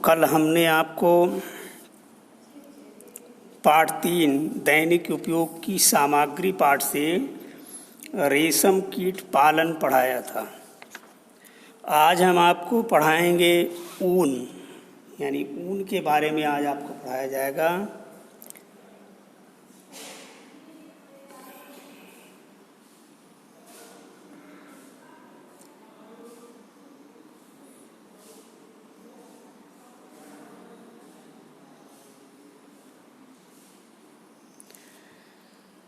कल हमने आपको पाठ 3 दैनिक उपयोग की सामग्री पाठ से रेशम कीट पालन पढ़ाया था। आज हम आपको पढ़ाएंगे ऊन, यानी ऊन के बारे में आज आपको पढ़ाया जाएगा।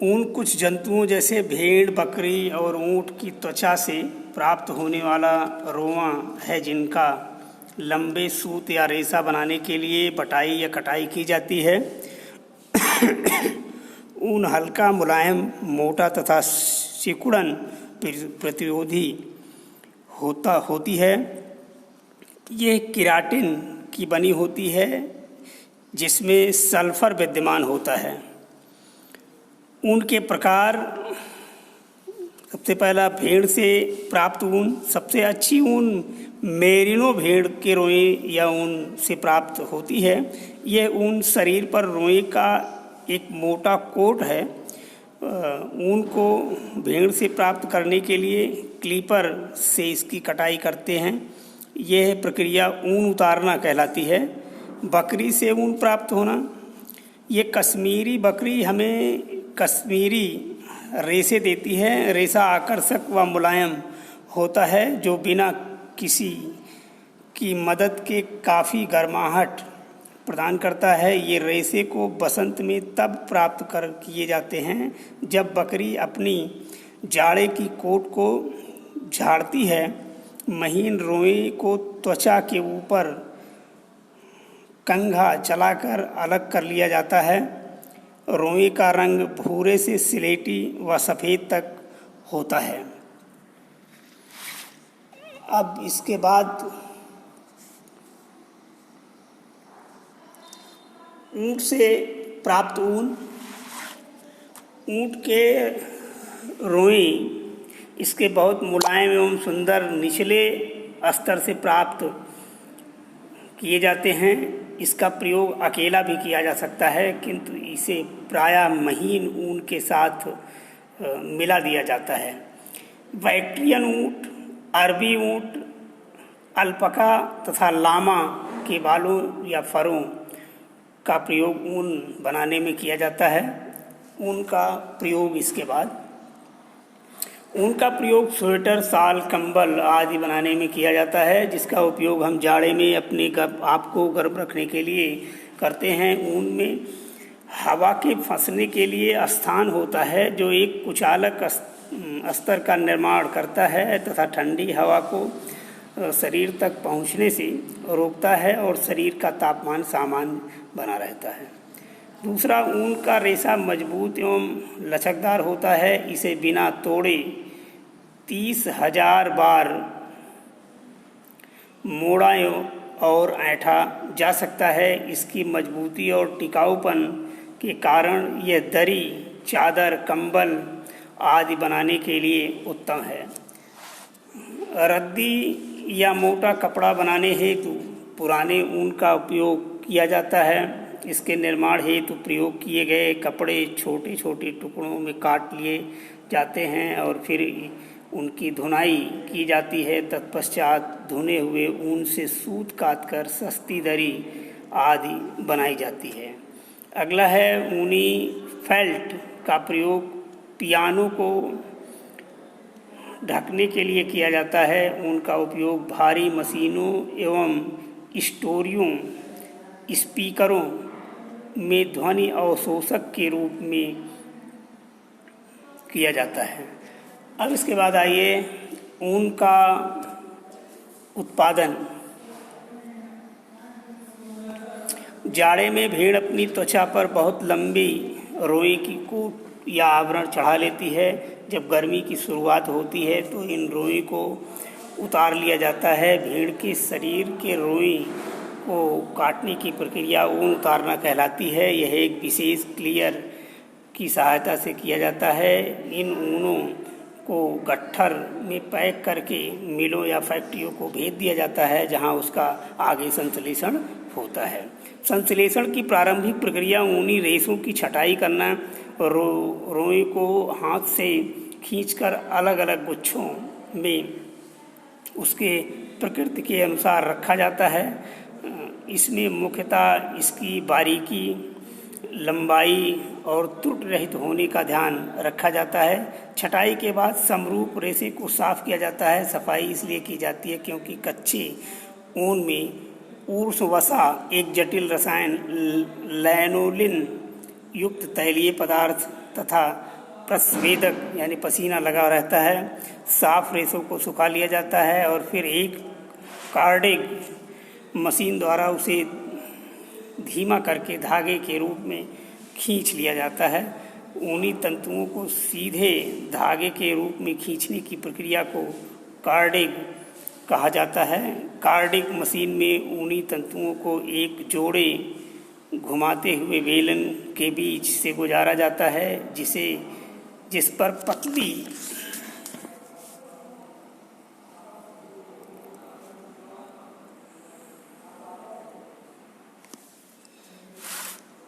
ऊन कुछ जंतुओं जैसे भेड़, बकरी और ऊँट की त्वचा से प्राप्त होने वाला रोंवा है, जिनका लंबे सूत या रेशा बनाने के लिए बटाई या कटाई की जाती है। ऊन हल्का, मुलायम, मोटा तथा सिकुड़न प्रतिरोधी होती है। यह केराटिन की बनी होती है, जिसमें सल्फर विद्यमान होता है। ऊन के प्रकार, सबसे पहला भेड़ से प्राप्त ऊन। सबसे अच्छी ऊन मेरिनो भेड़ के रोए या ऊन से प्राप्त होती है। यह ऊन शरीर पर रोए का एक मोटा कोट है। ऊन को भेड़ से प्राप्त करने के लिए क्लीपर से इसकी कटाई करते हैं। यह प्रक्रिया ऊन उतारना कहलाती है। बकरी से ऊन प्राप्त होना, ये कश्मीरी बकरी हमें कश्मीरी रेशे देती है। रेशा आकर्षक व मुलायम होता है, जो बिना किसी की मदद के काफ़ी गर्माहट प्रदान करता है। ये रेशे को बसंत में तब प्राप्त किए जाते हैं जब बकरी अपनी जाड़े की कोट को झाड़ती है। महीन रोए को त्वचा के ऊपर कंघा चलाकर अलग कर लिया जाता है। रोए का रंग भूरे से स्लेटी व सफ़ेद तक होता है। अब इसके बाद ऊँट से प्राप्त ऊन। ऊँट के रोए इसके बहुत मुलायम एवं सुंदर निचले स्तर से प्राप्त किए जाते हैं। इसका प्रयोग अकेला भी किया जा सकता है, किंतु इसे प्रायः महीन ऊन के साथ मिला दिया जाता है। बैक्ट्रियन ऊँट, अरबी ऊँट, अल्पका तथा लामा के बालों या फरों का प्रयोग ऊन बनाने में किया जाता है। ऊन का प्रयोग इसके बाद ऊन का प्रयोग स्वेटर, शाल, कंबल आदि बनाने में किया जाता है, जिसका उपयोग हम जाड़े में अपने आप को गर्म रखने के लिए करते हैं। ऊन में हवा के फंसने के लिए स्थान होता है, जो एक कुचालक स्तर का निर्माण करता है तथा ठंडी हवा को शरीर तक पहुंचने से रोकता है और शरीर का तापमान सामान्य बना रहता है। दूसरा, ऊन का रेशा मजबूत एवं लचकदार होता है। इसे बिना तोड़े 30,000 बार मोड़ा और ऐंठा जा सकता है। इसकी मजबूती और टिकाऊपन के कारण यह दरी, चादर, कंबल आदि बनाने के लिए उत्तम है। रद्दी या मोटा कपड़ा बनाने हेतु पुराने ऊन का उपयोग किया जाता है। इसके निर्माण हेतु प्रयोग किए गए कपड़े छोटे छोटे टुकड़ों में काट लिए जाते हैं और फिर उनकी धुनाई की जाती है। तत्पश्चात धुने हुए ऊन से सूत काटकर सस्ती दरी आदि बनाई जाती है। अगला है ऊनी फेल्ट का प्रयोग पियानो को ढकने के लिए किया जाता है। ऊन का उपयोग भारी मशीनों एवं स्टोरियों, स्पीकरों में ध्वनि अवशोषक के रूप में किया जाता है। अब इसके बाद आइए ऊन का उत्पादन। जाड़े में भेड़ अपनी त्वचा पर बहुत लंबी रोए की कोट या आवरण चढ़ा लेती है। जब गर्मी की शुरुआत होती है तो इन रोए को उतार लिया जाता है। भेड़ के शरीर के रोए को काटने की प्रक्रिया ऊन उतारना कहलाती है। यह एक विशेष क्लियर की सहायता से किया जाता है। इन ऊनों को गट्ठर में पैक करके मिलों या फैक्ट्रियों को भेज दिया जाता है, जहां उसका आगे संश्लेषण होता है। संश्लेषण की प्रारंभिक प्रक्रिया ऊनी रेशों की छटाई करना, रोई को हाथ से खींचकर अलग अलग गुच्छों में उसके प्रकृति के अनुसार रखा जाता है। इसमें मुख्यतः इसकी बारीकी, लंबाई और त्रुटि रहित होने का ध्यान रखा जाता है। छटाई के बाद समरूप रेशे को साफ किया जाता है। सफाई इसलिए की जाती है क्योंकि कच्चे ऊन में ऊर्ध्ववसा एक जटिल रसायन लैनोलिन युक्त तैलीय पदार्थ तथा प्रस्वेदक यानी पसीना लगा रहता है। साफ रेशों को सुखा लिया जाता है और फिर एक कार्डिंग मशीन द्वारा उसे धीमा करके धागे के रूप में खींच लिया जाता है। ऊनी तंतुओं को सीधे धागे के रूप में खींचने की प्रक्रिया को कार्डिंग कहा जाता है। कार्डिंग मशीन में ऊनी तंतुओं को एक जोड़े घुमाते हुए बेलन के बीच से गुजारा जाता है, जिस पर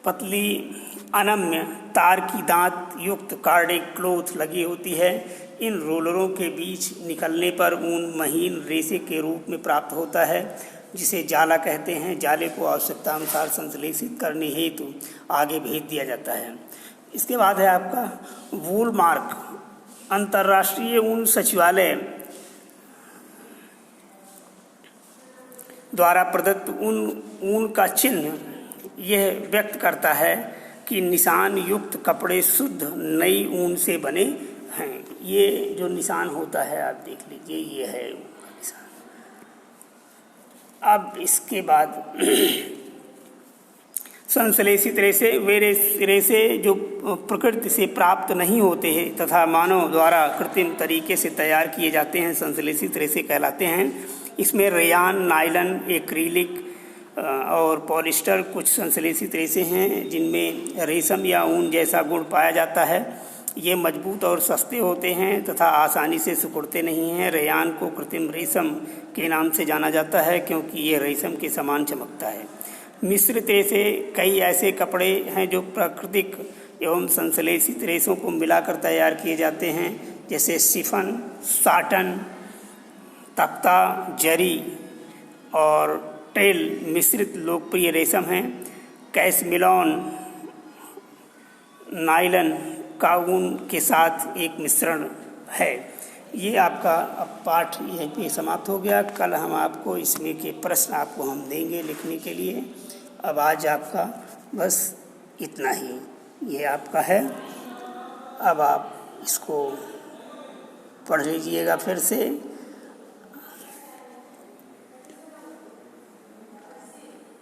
पतली अनम्य तार की दांत युक्त कार्डिंग क्लॉथ लगी होती है। इन रोलरों के बीच निकलने पर ऊन महीन रेशे के रूप में प्राप्त होता है, जिसे जाला कहते हैं। जाले को आवश्यकता अनुसार संश्लेषित करने हेतु आगे भेज दिया जाता है। इसके बाद है आपका वूल मार्क। अंतर्राष्ट्रीय ऊन सचिवालय द्वारा प्रदत्त ऊन का चिन्ह यह व्यक्त करता है कि निशान युक्त कपड़े शुद्ध नई ऊन से बने हैं। ये जो निशान होता है आप देख लीजिए, ये है निशान। अब इसके बाद संश्लेषित रेशे, वे रेशे जो प्रकृति से प्राप्त नहीं होते हैं तथा मानव द्वारा कृत्रिम तरीके से तैयार किए जाते हैं, संश्लेषित रेशे कहलाते हैं। इसमें रेयान, नायलन, एक्रिलिक और पॉलिस्टर कुछ संश्लेषित रेशे हैं जिनमें रेशम या ऊन जैसा गुण पाया जाता है। ये मजबूत और सस्ते होते हैं तथा आसानी से सिकुड़ते नहीं हैं। रेयान को कृत्रिम रेशम के नाम से जाना जाता है क्योंकि ये रेशम के समान चमकता है। मिश्रित रेशे कई ऐसे कपड़े हैं जो प्राकृतिक एवं संश्लेषित रेशों को मिलाकर तैयार किए जाते हैं, जैसे शिफन, साटन, तख्ता, जरी और टेल मिश्रित लोकप्रिय रेशम हैं। कैसमिलॉन नायलन का ऊन के साथ एक मिश्रण है। ये आपका अब पाठ यहीं पे समाप्त हो गया। कल हम आपको इसमें के प्रश्न आपको हम देंगे लिखने के लिए। अब आज आपका बस इतना ही, ये आपका है। अब आप इसको पढ़ लीजिएगा फिर से।